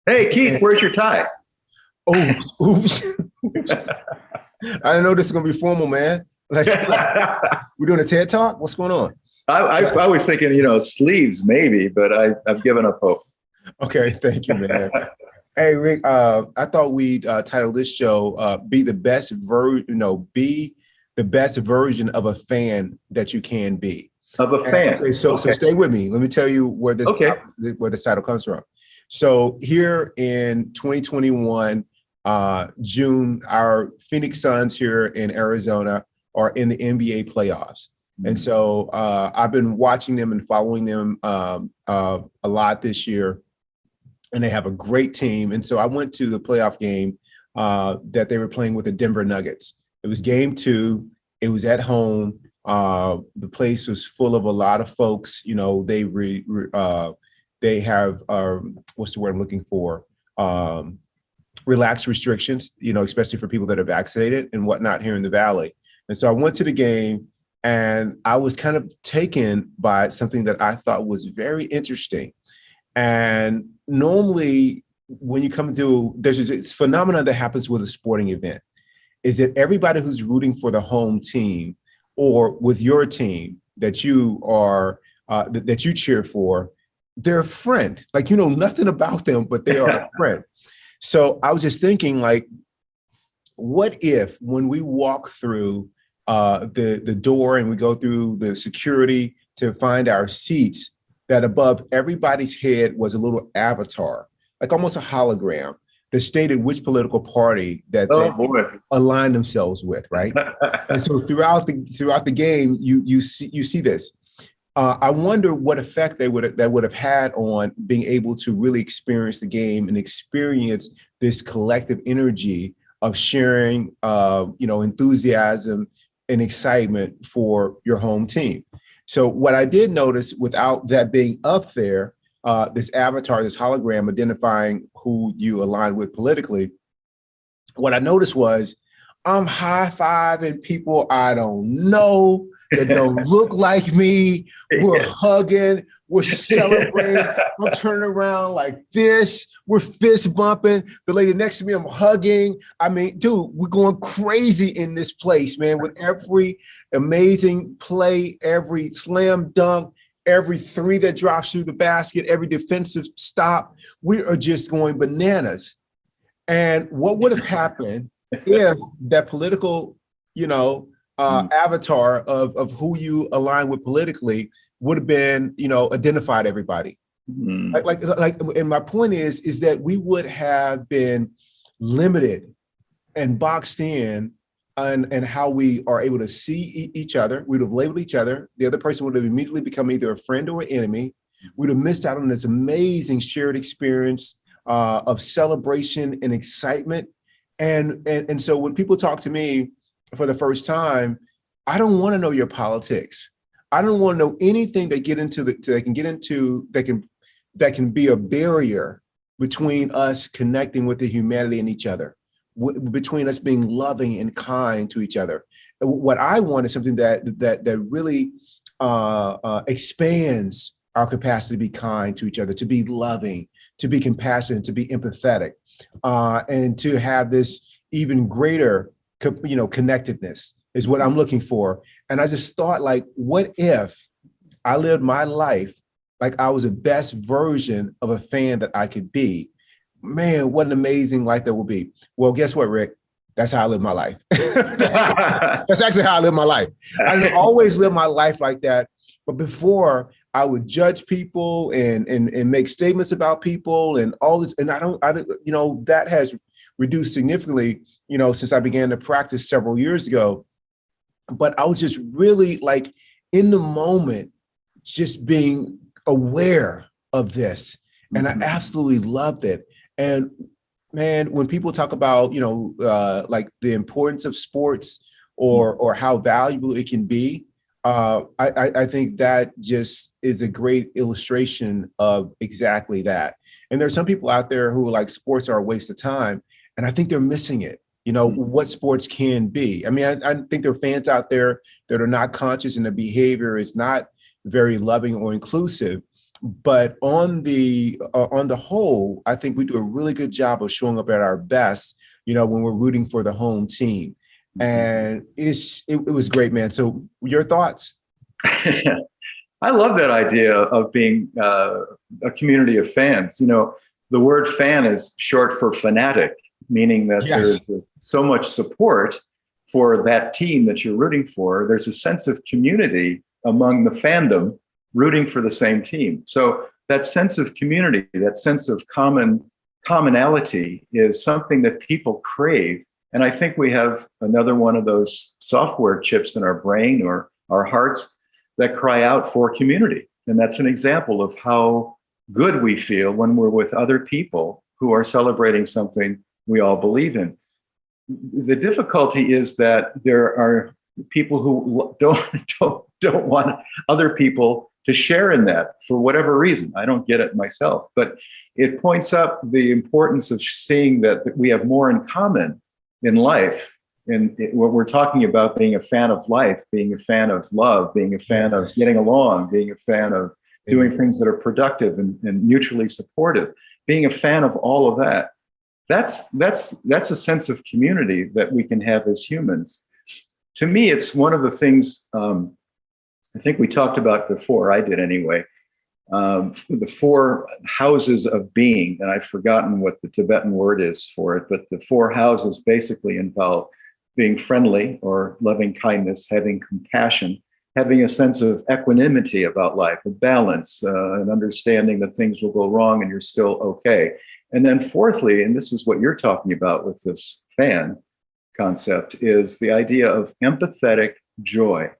Hey, Keith, where's your tie? Oh, oops. I didn't know this is gonna be formal, man. Like I, we're doing a TED talk. What's going on? I was thinking, sleeves maybe, but I've given up hope. Okay, thank you, man. Hey, Rick. I thought we'd title this show "Be the best be the best version of a fan that you can be." Of a And, fan. okay, so Okay. stay with me. Let me tell you Okay. where this title comes from. So here in 2021, June, our Phoenix Suns here in Arizona are in the NBA playoffs. And so I've been watching them and following them a lot this year, and they have a great team. And so I went to the playoff game that they were playing with the Denver Nuggets. It was game two. It was at home. The place was full of a lot of folks. You know, they have what's the word I'm looking for? Relaxed restrictions. You know, especially for people that are vaccinated and whatnot here in the Valley. And so I went to the game, and I was kind of taken by something that I thought was very interesting. And normally, when you come to there's this phenomenon that happens with a sporting event, is that everybody who's rooting for the home team or with your team that you are that you cheer for, they're a friend. Like you know nothing about them, but they are a friend. So I was just thinking, like, what if when we walk through the door and we go through the security to find our seats, that above everybody's head was a little avatar, like almost a hologram, that stated which political party that they Oh boy. align themselves with, right? And so throughout the game, you see this. I wonder what effect that would have had on being able to really experience the game and experience this collective energy of sharing, enthusiasm and excitement for your home team. So what I did notice, without that being up there, this avatar, this hologram identifying who you align with politically, what I noticed was I'm high-fiving people I don't know that don't look like me. We're hugging, we're celebrating. I'm turning around like this. We're fist bumping. The lady next to me, I'm hugging. I mean, dude, we're going crazy in this place, man, with every amazing play, every slam dunk, every three that drops through the basket, every defensive stop. We are just going bananas. And what would have happened if that political, avatar of who you align with politically would have been, identified everybody? And my point is that we would have been limited and boxed in and how we are able to see each other. We'd have labeled each other. The other person would have immediately become either a friend or an enemy. We'd have missed out on this amazing shared experience of celebration and excitement. And so when people talk to me for the first time, I don't want to know your politics. I don't want to know anything that can be a barrier between us connecting with the humanity in each other, between us being loving and kind to each other. What I want is something that really expands our capacity to be kind to each other, to be loving, to be compassionate, to be empathetic, and to have this even greater, connectedness is what I'm looking for. And I just thought, like, what if I lived my life like I was the best version of a fan that I could be? Man, what an amazing life that would be. Well, guess what, Rick? That's how I live my life. That's actually how I live my life. I didn't always live my life like that. But before, I would judge people and make statements about people and all this. And I don't, that has reduced significantly, since I began to practice several years ago. But I was just really like in the moment, just being aware of this. And I absolutely loved it. And man, when people talk about, like the importance of sports or how valuable it can be, I think that just is a great illustration of exactly that. And there's some people out there who like sports are a waste of time. And I think they're missing it, what sports can be. I mean, I think there are fans out there that are not conscious and their behavior is not very loving or inclusive. But on the whole, I think we do a really good job of showing up at our best, when we're rooting for the home team. And it was great, man. So your thoughts? I love that idea of being a community of fans. The word fan is short for fanatic, meaning that Yes. there's so much support for that team that you're rooting for. There's a sense of community among the fandom rooting for the same team. So that sense of community, that sense of commonality is something that people crave. And I think we have another one of those software chips in our brain or our hearts that cry out for community. And that's an example of how good we feel when we're with other people who are celebrating something we all believe in. The difficulty is that there are people who don't want other people to share in that for whatever reason. I don't get it myself, but it points up the importance of seeing that we have more in common in life. And what we're talking about, being a fan of life, being a fan of love, being a fan of getting along, being a fan of doing things that are productive and mutually supportive, being a fan of all of that. That's a sense of community that we can have as humans. To me, it's one of the things I think we talked about before, I did anyway, the four houses of being, and I've forgotten what the Tibetan word is for it, but the four houses basically involve being friendly or loving kindness, having compassion, having a sense of equanimity about life, a balance, an understanding that things will go wrong and you're still okay. And then fourthly, and this is what you're talking about with this fan concept, is the idea of empathetic joy.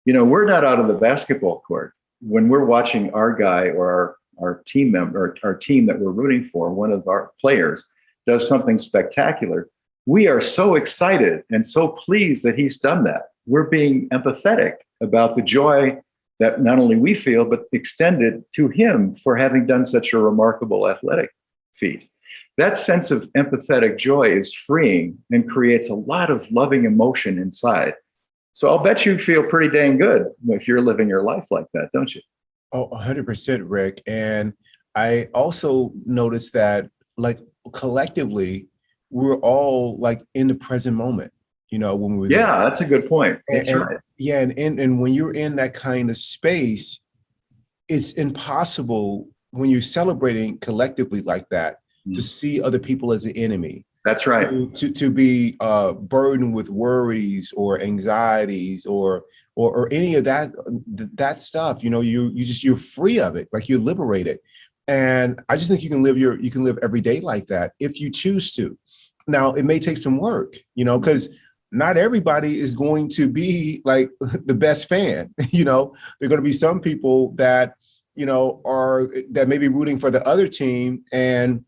We're not out of the basketball court. When we're watching our guy or our team member, our team that we're rooting for, one of our players does something spectacular, we are so excited and so pleased that he's done that. We're being empathetic about the joy that not only we feel, but extended to him for having done such a remarkable athletic feat. That sense of empathetic joy is freeing and creates a lot of loving emotion inside. So I'll bet you feel pretty dang good if you're living your life like that, don't you? Oh, 100%, Rick. And I also noticed that, like, collectively, we're all like in the present moment, when we're there. Yeah, that's a good point. That's And right. yeah, and when you're in that kind of space, it's impossible when you're celebrating collectively like that to see other people as the enemy. That's right. To be burdened with worries or anxieties or any of that stuff. You're free of it, like you're liberated. And I just think you can live every day like that if you choose to. Now it may take some work, because not everybody is going to be like the best fan. There are going to be some people that that may be rooting for the other team, and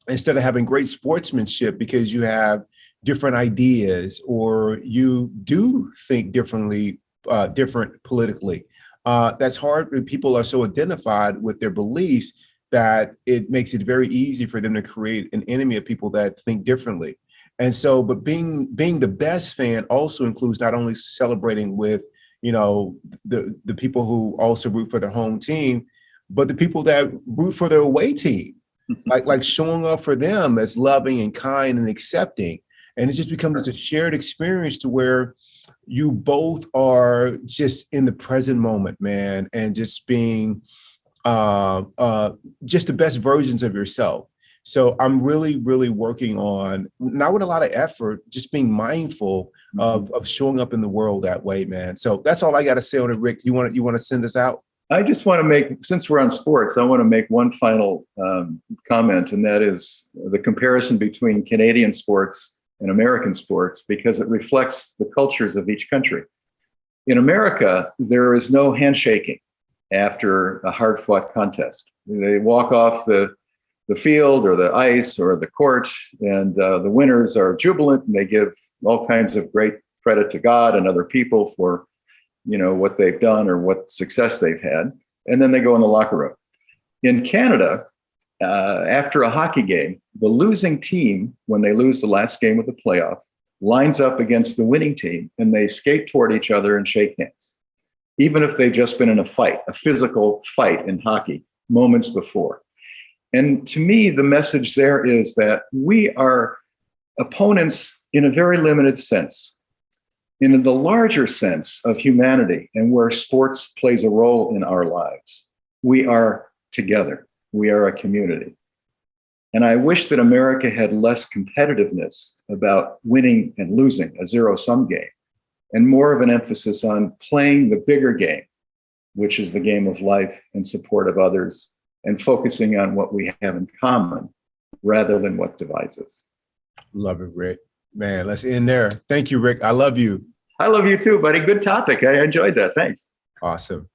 instead of having great sportsmanship because you have different ideas or you do think different politically. That's hard when people are so identified with their beliefs that it makes it very easy for them to create an enemy of people that think differently. And so, but being the best fan also includes not only celebrating with, the people who also root for their home team, but the people that root for their away team, like showing up for them as loving and kind and accepting. And it just becomes a shared experience to where you both are just in the present moment, man, and just being just the best versions of yourself. So I'm really, really working on, not with a lot of effort, just being mindful of showing up in the world that way, man. So that's all I got to say on it, Rick. You want to send us out? I just want to make, since we're on sports, I want to make one final comment, and that is the comparison between Canadian sports and American sports, because it reflects the cultures of each country. In America, there is no handshaking after a hard-fought contest. They walk off the field or the ice or the court, and the winners are jubilant, and they give all kinds of great credit to God and other people for what they've done or what success they've had, and then they go in the locker room. In Canada, after a hockey game, the losing team, when they lose the last game of the playoff, lines up against the winning team, and they skate toward each other and shake hands. even if they've just been in a fight, a physical fight in hockey moments before. And to me, the message there is that we are opponents in a very limited sense. In the larger sense of humanity and where sports plays a role in our lives, we are together. We are a community. And I wish that America had less competitiveness about winning and losing, a zero-sum game, and more of an emphasis on playing the bigger game, which is the game of life and support of others, and focusing on what we have in common rather than what divides us. Love it, Rick. Man, let's end there. Thank you, Rick. I love you. I love you too, buddy. Good topic. I enjoyed that. Thanks. Awesome.